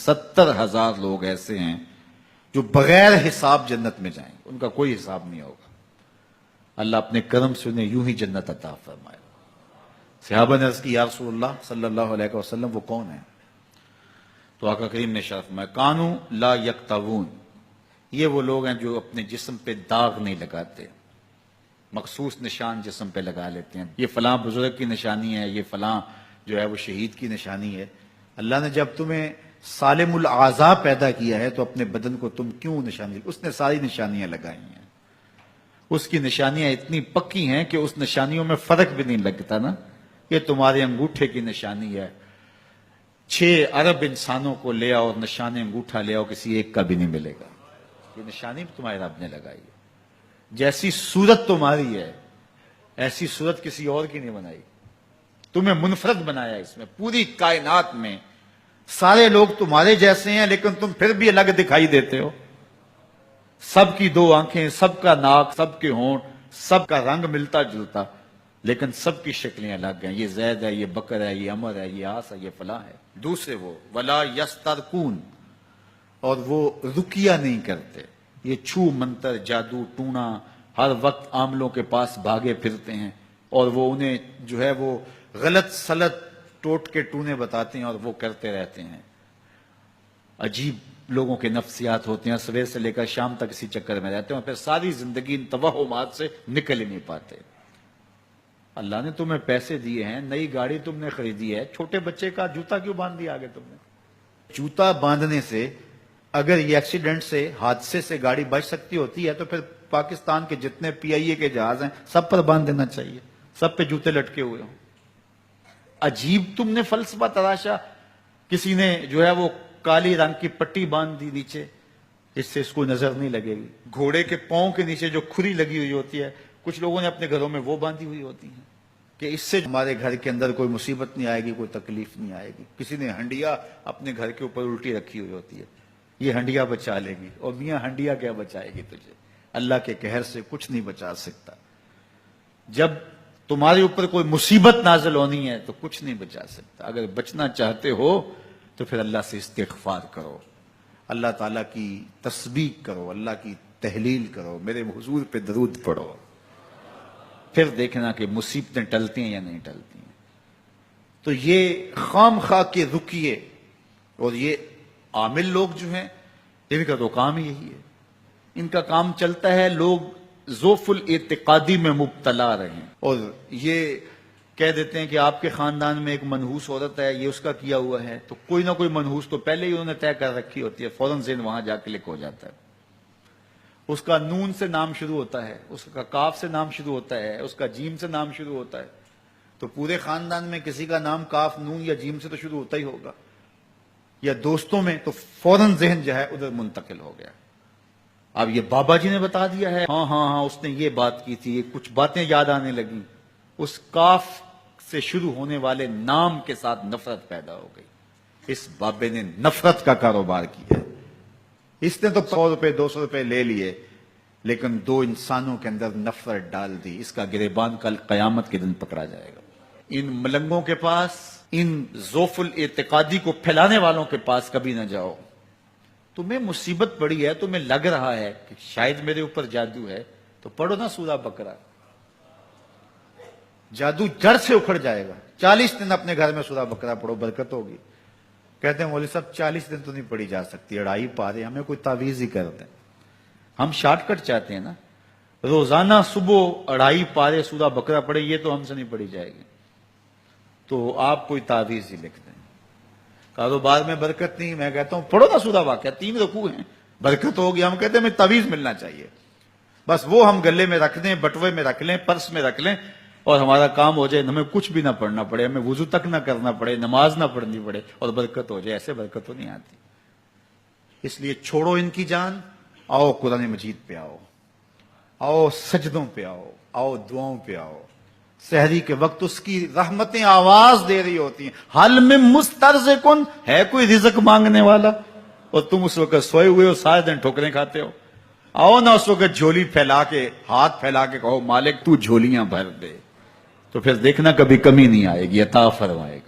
70,000 لوگ ایسے ہیں جو بغیر حساب جنت میں جائیں گے، ان کا کوئی حساب نہیں ہوگا۔ اللہ اپنے کرم سے انہیں یوں ہی جنت عطا فرمائے۔ صحابہ نے عرض کی، یا رسول اللہ صلی اللہ علیہ وسلم وہ کون ہیں؟ تو آقا کریم نے ارشاد فرمایا، کانوا لا یکتوون، یہ وہ لوگ ہیں جو اپنے جسم پہ داغ نہیں لگاتے، مخصوص نشان جسم پہ لگا لیتے ہیں، یہ فلاں بزرگ کی نشانی ہے، یہ فلاں جو ہے وہ شہید کی نشانی ہے۔ اللہ نے جب تمہیں سالم الاعضاء پیدا کیا ہے تو اپنے بدن کو تم کیوں نشانی؟ اس نے ساری نشانیاں لگائی ہیں، اس کی نشانیاں اتنی پکی ہیں کہ اس نشانیوں میں فرق بھی نہیں لگتا نا۔ یہ تمہارے انگوٹھے کی نشانی ہے، 6 ارب انسانوں کو لے آؤ اور نشان انگوٹھا لے آؤ، کسی ایک کا بھی نہیں ملے گا۔ یہ نشانی تمہارے رب نے لگائی ہے۔ جیسی صورت تمہاری ہے ایسی صورت کسی اور کی نہیں بنائی، تمہیں منفرد بنایا اس میں۔ پوری کائنات میں سارے لوگ تمہارے جیسے ہیں لیکن تم پھر بھی الگ دکھائی دیتے ہو۔ سب کی 2 آنکھیں، سب کا ناک، سب کے ہونٹ، سب کا رنگ ملتا جلتا، لیکن سب کی شکلیں الگ ہیں۔ یہ زید ہے، یہ بکر ہے، یہ عمر ہے، یہ آس ہے، یہ فلاں ہے۔ دوسرے وہ ولا یسترقون، اور وہ رقیہ نہیں کرتے، یہ چھو منتر جادو ٹونا ہر وقت عاملوں کے پاس بھاگے پھرتے ہیں، اور وہ انہیں جو ہے وہ غلط سلط ٹوٹ کے ٹونے بتاتے ہیں اور وہ کرتے رہتے ہیں۔ عجیب لوگوں کے نفسیات ہوتے ہیں، صبح سے لے کر شام تک اسی چکر میں رہتے ہیں اور پھر ساری زندگی ان توہمات سے نکل ہی نہیں پاتے۔ اللہ نے تمہیں پیسے دیے ہیں، نئی گاڑی تم نے خریدی ہے، چھوٹے بچے کا جوتا کیوں باندھ دیا آگے تم نے؟ جوتا باندھنے سے اگر یہ ایکسیڈنٹ سے، حادثے سے گاڑی بچ سکتی ہوتی ہے تو پھر پاکستان کے جتنے PIA کے جہاز ہیں سب پر باندھ دینا چاہیے، سب پہ جوتے لٹکے ہوئے ہوں۔ عجیب تم نے فلسفہ تراشا، کسی نے جو ہے وہ کالی رنگ کی پٹی باندھ دی نیچے، اس سے اس کو نظر نہیں لگے گی۔ گھوڑے کے پاؤں کے نیچے جو کھری لگی ہوئی ہوتی ہے، کچھ لوگوں نے اپنے گھروں میں وہ باندھی ہوئی ہوتی ہیں کہ اس سے ہمارے گھر کے اندر کوئی مصیبت نہیں آئے گی، کوئی تکلیف نہیں آئے گی۔ کسی نے ہنڈیا اپنے گھر کے اوپر الٹی رکھی ہوئی ہوتی ہے، یہ ہنڈیا بچا لے گی، اور میاں ہنڈیا کیا بچائے گی تجھے؟ اللہ کے قہر سے کچھ نہیں بچا سکتا۔ جب تمہارے اوپر کوئی مصیبت نازل ہونی ہے تو کچھ نہیں بچا سکتا۔ اگر بچنا چاہتے ہو تو پھر اللہ سے استغفار کرو، اللہ تعالیٰ کی تسبیح کرو، اللہ کی تحلیل کرو، میرے حضور پہ درود پڑھو، پھر دیکھنا کہ مصیبتیں ٹلتی ہیں یا نہیں ٹلتی ہیں۔ تو یہ خام خواہ کے رقیے اور یہ عامل لوگ جو ہیں ان کا تو کام یہی ہے، ان کا کام چلتا ہے لوگ ذوف الاعتقادی میں مبتلا رہیں، اور یہ کہہ دیتے ہیں کہ آپ کے خاندان میں ایک منحوس عورت ہے، یہ اس کا کیا ہوا ہے، تو کوئی نہ کوئی منحوس تو پہلے ہی انہوں نے طے کر رکھی ہوتی ہے، فوراً ذہن وہاں جا کے لکھ ہو جاتا ہے۔ اس کا نون سے نام شروع ہوتا ہے، اس کا کاف سے نام شروع ہوتا ہے، اس کا جیم سے نام شروع ہوتا ہے، تو پورے خاندان میں کسی کا نام کاف، نون یا جیم سے تو شروع ہوتا ہی ہوگا، یا دوستوں میں، تو فوراً ذہن جو ہے ادھر منتقل ہو گیا۔ اب یہ بابا جی نے بتا دیا ہے، ہاں ہاں ہاں اس نے یہ بات کی تھی، یہ کچھ باتیں یاد آنے لگیں، اس کاف سے شروع ہونے والے نام کے ساتھ نفرت پیدا ہو گئی۔ اس بابے نے نفرت کا کاروبار کیا ہے، اس نے تو 100 روپے 200 روپے لے لیے لیکن 2 انسانوں کے اندر نفرت ڈال دی۔ اس کا گریبان کل قیامت کے دن پکڑا جائے گا۔ ان ملنگوں کے پاس، ان ذوف الاعتقادی کو پھیلانے والوں کے پاس کبھی نہ جاؤ۔ تمہیں مصیبت پڑی ہے، تمہیں لگ رہا ہے کہ شاید میرے اوپر جادو ہے، تو پڑھو نا سورہ بقرہ، جادو جڑ سے اکھڑ جائے گا۔ 40 دن اپنے گھر میں سورہ بقرہ پڑھو، برکت ہوگی۔ کہتے ہیں مولوی صاحب 40 دن تو نہیں پڑھی جا سکتی، 2.5 پارے، ہمیں کوئی تعویذ ہی کر دیں۔ ہم شارٹ کٹ چاہتے ہیں نا، روزانہ صبح 2.5 پارے سورہ بقرہ پڑھے، یہ تو ہم سے نہیں پڑھی جائے گی، تو آپ کوئی تعویذ ہی لکھ دیں۔ کاروبار میں برکت نہیں، میں کہتا ہوں پڑھو نا سورہ واقعہ، 3 رکوع ہیں، برکت ہوگی۔ ہم کہتے ہیں ہمیں تعویذ ملنا چاہیے، بس وہ ہم گلے میں رکھ دیں، بٹوے میں رکھ لیں، پرس میں رکھ لیں، اور ہمارا کام ہو جائے، ہمیں کچھ بھی نہ پڑھنا پڑے، ہمیں وضو تک نہ کرنا پڑے، نماز نہ پڑھنی پڑے، اور برکت ہو جائے۔ ایسے برکت تو نہیں آتی۔ اس لیے چھوڑو ان کی جان، آؤ قرآن مجید پہ آؤ، آؤ سجدوں پہ آؤ، آؤ دعاؤں پہ آؤ۔ سحری کے وقت اس کی رحمتیں آواز دے رہی ہوتی ہیں، حل میں مسترزقن، ہے کوئی رزق مانگنے والا، اور تم اس وقت سوئے ہوئے ہو، سارے دن ٹھوکریں کھاتے ہو۔ آؤ نا اس وقت جھولی پھیلا کے، ہاتھ پھیلا کے کہو مالک تو جھولیاں بھر دے، تو پھر دیکھنا کبھی کمی نہیں آئے گی، عطا فرمائے گا۔